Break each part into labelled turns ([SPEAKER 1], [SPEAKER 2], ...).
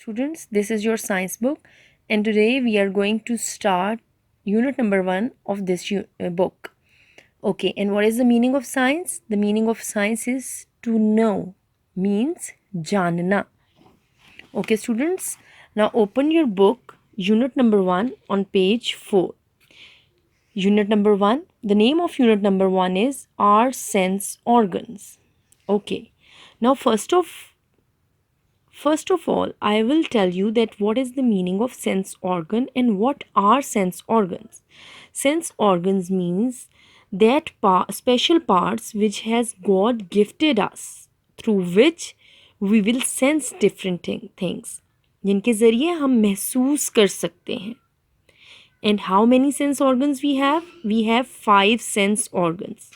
[SPEAKER 1] Students, this is your science book, and today we are going to start unit number 1 of this book. Okay, and what is the meaning of science? The meaning of science is to know, means janna. Okay, students, now open your book, unit number 1 on page 4. Unit number 1, the name of unit number 1 is our sense organs. Okay, now First of all, I will tell you that what is the meaning of sense organ and what are sense organs. Sense organs means that special parts which has God gifted us through which we will sense different things जिनके ज़रिए हम महसूस कर सकते हैं. And how many sense organs we have? We have 5 sense organs.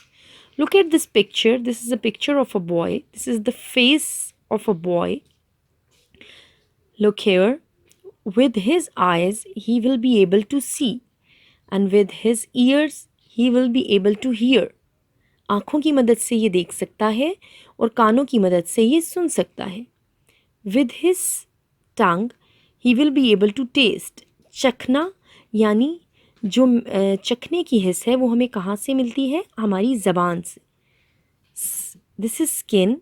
[SPEAKER 1] Look at this picture. This is a picture of a boy. This is the face of a boy. Look here. With his eyes, he will be able to see, and with his ears, he will be able to hear. आँखों की मदद से ये देख सकता है और कानों की मदद से ये सुन सकता है. With his tongue, he will be able to taste. चखना यानी जो चखने की हिस्स है वो हमें कहाँ से मिलती है? हमारी ज़बान से. This is skin,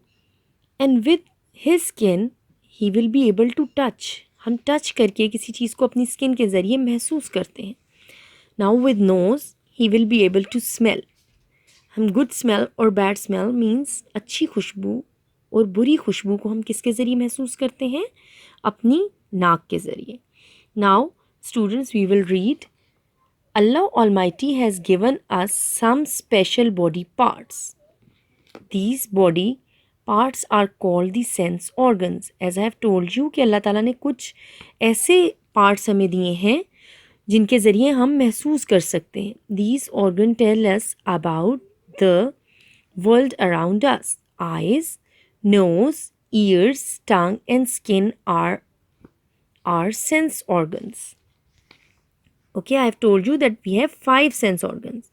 [SPEAKER 1] and with his skin, he will be able to touch. हम टच करके किसी चीज़ को अपनी स्किन के ज़रिए महसूस करते हैं. Now with nose he will be able to smell. हम गुड स्मेल और बैड स्मेल मीन्स अच्छी खुशबू और बुरी खुशबू को हम किसके ज़रिए महसूस करते हैं? अपनी नाक के ज़रिए. Now students, we will read. Allah Almighty has given us some special body parts. These body parts are called the sense organs. As I have told you कि अल्लाह ताला ने कुछ ऐसे parts हमें दिए हैं जिनके ज़रिए हम महसूस कर सकते हैं. These organs tell us about the world around us. Eyes, nose, ears, tongue and skin are our sense organs. Okay, I have told you that we have 5 sense organs.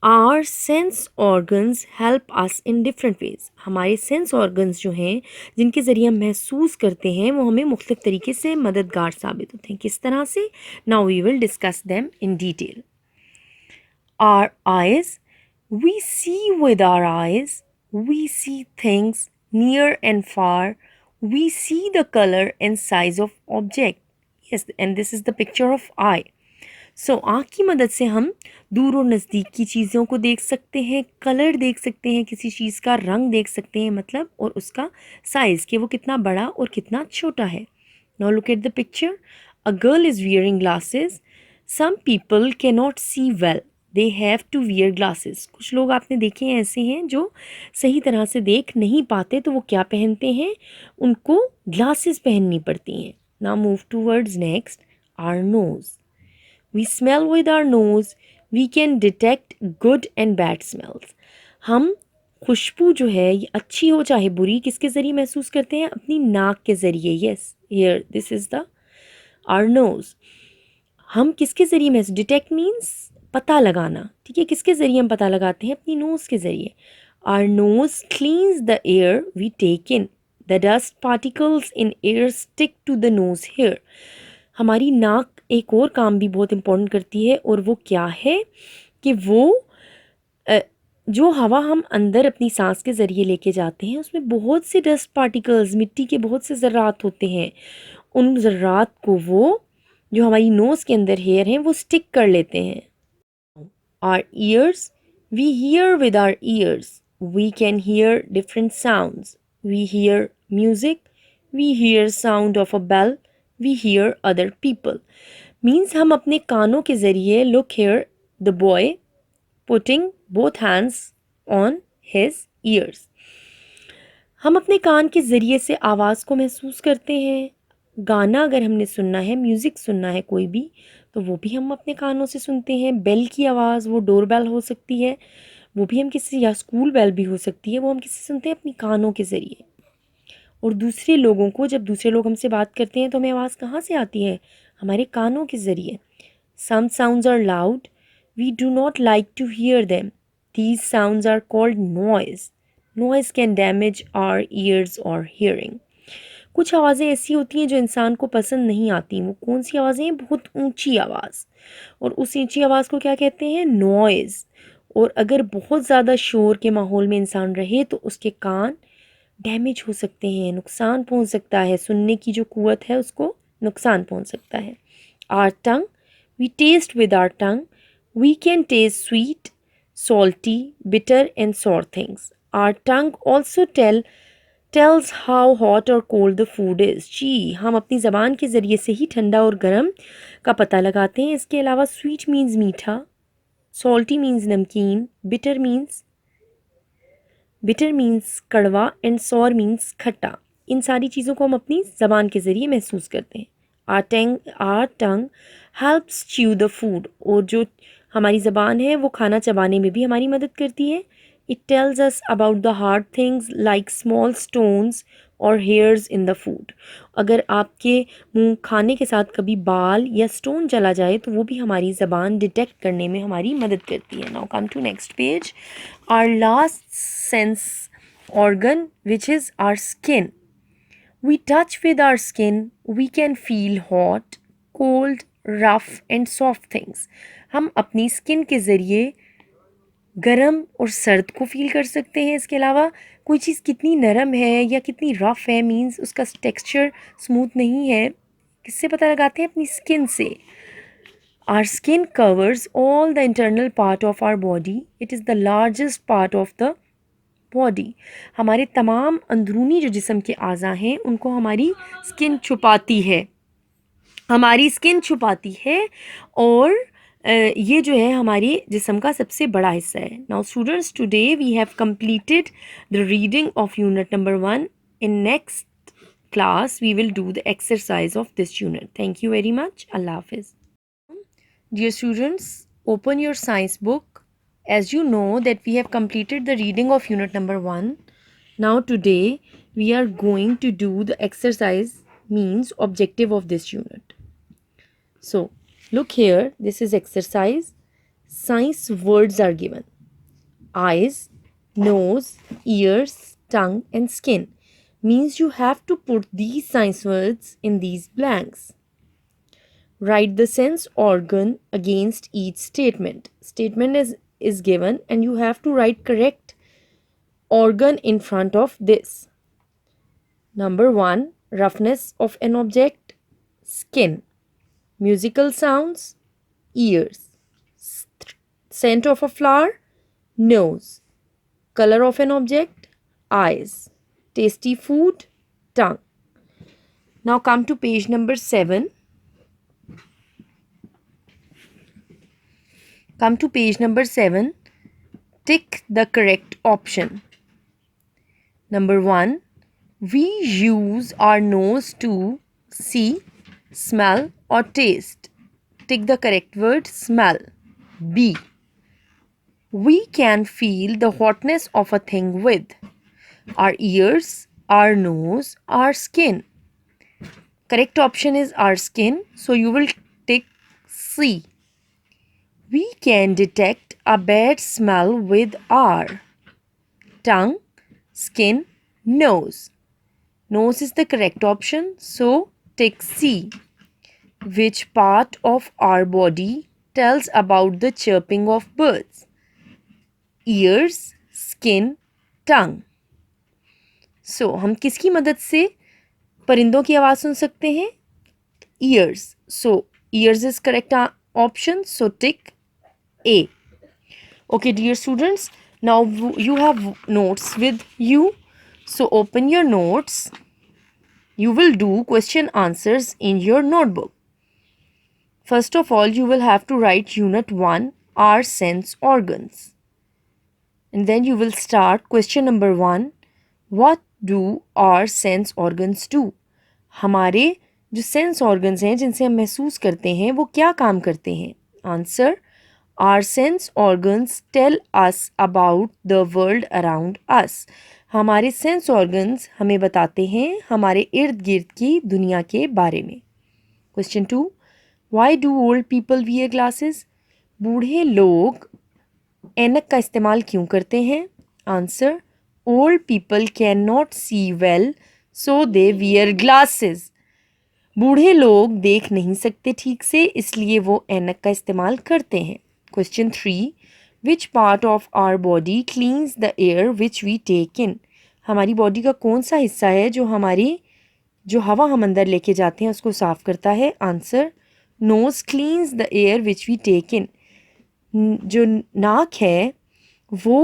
[SPEAKER 1] Our sense organs help us in different ways. हमारे sense organs जो हैं जिनके ज़रिए हम महसूस करते हैं वो हमें मुख्तलिफ तरीके से मददगार साबित होते हैं. किस तरह से? Now we will discuss them in detail. Our eyes, we see with our eyes. We see things near and far. We see the color and size of object. Yes, and this is the picture of eye. सो आँख की मदद से हम दूर और नज़दीक की चीज़ों को देख सकते हैं, कलर देख सकते हैं, किसी चीज़ का रंग देख सकते हैं, मतलब और उसका साइज़ कि वो कितना बड़ा और कितना छोटा है. Now look at the picture. A girl is wearing glasses. Some people can not see well, they have to wear glasses. कुछ लोग आपने देखे हैं ऐसे हैं जो सही तरह से देख नहीं पाते, तो वो क्या पहनते हैं? उनको ग्लासेस पहननी पड़ती हैं. Now move towards next. Our nose. We smell with our nose. We can detect good and bad smells. हम खुशबू जो है ये अच्छी हो चाहे बुरी किसके ज़रिए महसूस करते हैं? अपनी नाक के ज़रिए. Yes, here this is the our nose. हम किसके ज़रिए महसूस? Detect means पता लगाना. ठीक है, किसके ज़रिए हम पता लगाते हैं? अपनी नोज़ के ज़रिए. Our nose cleans the air we take in. The dust particles in air stick to the nose hair. हमारी नाक एक और काम भी बहुत इम्पोर्टेंट करती है, और वो क्या है कि वो जो हवा हम अंदर अपनी सांस के ज़रिए लेके जाते हैं उसमें बहुत से डस्ट पार्टिकल्स, मिट्टी के बहुत से ज़र्रात होते हैं. उन ज़र्रात को वो जो हमारी नोज़ के अंदर हेयर हैं वो स्टिक कर लेते हैं. Our ears, we hear with our ears. We can hear different sounds. We hear music. We hear sound of a bell. We hear other people. Means हम अपने कानों के ज़रिए. Look here, the boy putting both hands on his ears. हम अपने कान के ज़रिए से आवाज़ को महसूस करते हैं. गाना अगर हमने सुनना है, म्यूज़िक सुनना है कोई भी, तो वो भी हम अपने कानों से सुनते हैं. बेल की आवाज़, वो डोर बेल हो सकती है, वो भी हम किसी, या स्कूल बेल भी हो सकती है, वो हम किसी सुनते हैं अपनी कानों के ज़रिए. और दूसरे लोगों को, जब दूसरे लोग हमसे बात करते हैं तो हमें आवाज़ कहाँ से आती है? हमारे कानों के ज़रिए. Some sounds are loud. We do not like to hear them. These sounds are called noise. Noise can damage our ears or hearing. कुछ आवाज़ें ऐसी होती हैं जो इंसान को पसंद नहीं आती। वो कौन सी आवाज़ें हैं? बहुत ऊंची आवाज़, और उस ऊंची आवाज़ को क्या कहते हैं? नॉइज़। और अगर बहुत ज़्यादा शोर के माहौल में इंसान रहे तो उसके कान डैमेज हो सकते हैं, नुकसान पहुंच सकता है, सुनने की जो कुव्वत है उसको नुकसान पहुंच सकता है। Our tongue, we taste with our tongue. We can taste sweet, salty, bitter and sour things. Our tongue also tells how hot or cold the food is. जी, हम अपनी ज़बान के ज़रिए से ही ठंडा और गर्म का पता लगाते हैं। इसके अलावा स्वीट मीन्स मीठा, सॉल्टी मीन्स नमकीन, बिटर मीन्स कड़वा एंड सॉर मीन्स खट्टा। इन सारी चीज़ों को हम अपनी ज़बान के ज़रिए महसूस करते हैं। Are tongue helps chew the food, और जो हमारी ज़बान है वो खाना चबाने में भी हमारी मदद करती है। It tells us about the hard things like small stones और हेयर्स इन द फूड। अगर आपके मुंह खाने के साथ कभी बाल या स्टोन चला जाए तो वो भी हमारी ज़बान डिटेक्ट करने में हमारी मदद करती है। Now come to next page. Our last sense organ, which is our skin. We touch with our skin, we can feel hot, cold, rough and soft things. हम अपनी स्किन के ज़रिए गर्म और सर्द को फील कर सकते हैं। इसके अलावा कोई चीज़ कितनी नरम है या कितनी रफ़ है, मीन्स उसका टेक्सचर स्मूथ नहीं है, किससे पता लगाते हैं? अपनी स्किन से। Our skin covers all the internal part of our body. It is the largest part of the body. हमारे तमाम अंदरूनी जो जिस्म के आज़ा हैं उनको हमारी स्किन छुपाती है, और ये जो है हमारी जिस्म का सबसे बड़ा हिस्सा है। Now students, today we have completed the reading of unit number 1। In next class we will do the exercise of this unit. Thank you very much. अल्लाह हाफिज़। Dear students, open your science book. As you know that we have completed the reading of unit number 1. Now today we are going to do the exercise, means objective of this unit. So look here, this is exercise. Science words are given. Eyes, nose, ears, tongue and skin. Means you have to put these science words in these blanks. Write the sense organ against each statement. Statement is given and you have to write correct organ in front of this. Number 1, roughness of an object, skin. Musical sounds, ears. Scent of a flower, nose. Color of an object, eyes. Tasty food, tongue. Now come to page number 7. Come to page number 7. Tick the correct option. Number 1. We use our nose to see, smell or taste. Tick the correct word, smell. B. We can feel the hotness of a thing with our ears, our nose, our skin. Correct option is our skin, so you will tick C. We can detect a bad smell with our tongue, skin, nose. Nose is the correct option, so tick C. Which part of our body tells about the chirping of birds? Ears, skin, tongue. So हम किसकी मदद से परिंदों की आवाज़ सुन सकते हैं? Ears. So ears is correct option, so tick A. Okay, dear students, now you have notes with you. So open your notes. You will do question answers in your notebook. First of all, you will have to write unit 1, our sense organs. And then you will start question number 1. What do our sense organs do? हमारे जो sense organs हैं जिनसे हम महसूस करते हैं वो क्या काम करते हैं? Answer, Our sense organs tell us about the world around us. हमारे सेंस ऑर्गन्स हमें बताते हैं हमारे इर्द गिर्द की दुनिया के बारे में। Question 2. Why do old people wear glasses? बूढ़े लोग ऐनक का इस्तेमाल क्यों करते हैं? Answer, Old people cannot see well, so they wear glasses. बूढ़े लोग देख नहीं सकते ठीक से, इसलिए वो ऐनक का इस्तेमाल करते हैं. Question 3. Which part of our body cleans the air which we take in. हमारी बॉडी का कौन सा हिस्सा है जो हवा हम अंदर लेके जाते हैं उसको साफ करता है. Answer, nose cleans the air which we take in. जो नाक है वो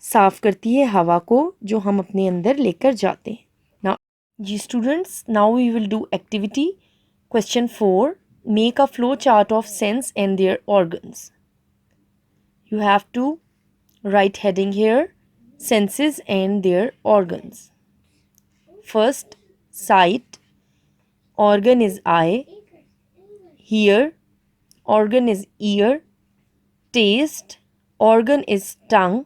[SPEAKER 1] साफ करती है हवा को जो हम अपने अंदर लेकर जाते हैं. नाउ जी students, now we will do activity. Question 4. Make a flow chart of sense and their organs. You have to write heading here, senses and their organs. First, sight, organ is eye. Hear, organ is ear. Taste, organ is tongue.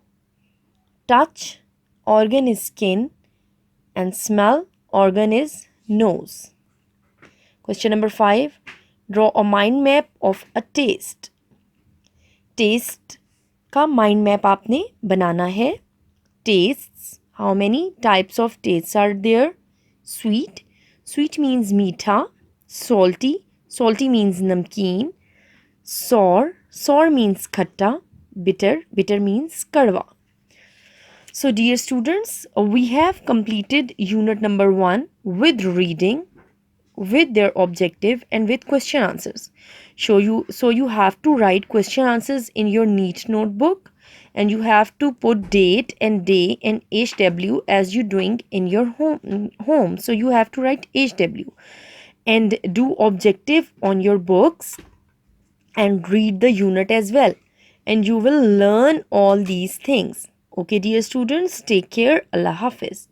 [SPEAKER 1] Touch, organ is skin. And smell, organ is nose. Question number 5. Draw a mind map of a taste. Taste का mind map आपने बनाना है. Tastes, how many types of tastes are there? Sweet, sweet means मीठा. Salty, salty means नमकीन. Sour, sour means खट्टा. Bitter, bitter means कड़वा. So dear students, we have completed unit number 1 with reading, with their objective and with question answers. So you have to write question answers in your neat notebook, and you have to put date and day and HW as you doing in your home. So you have to write HW and do objective on your books and read the unit as well, and you will learn all these things. Okay dear students, take care. Allah Hafiz.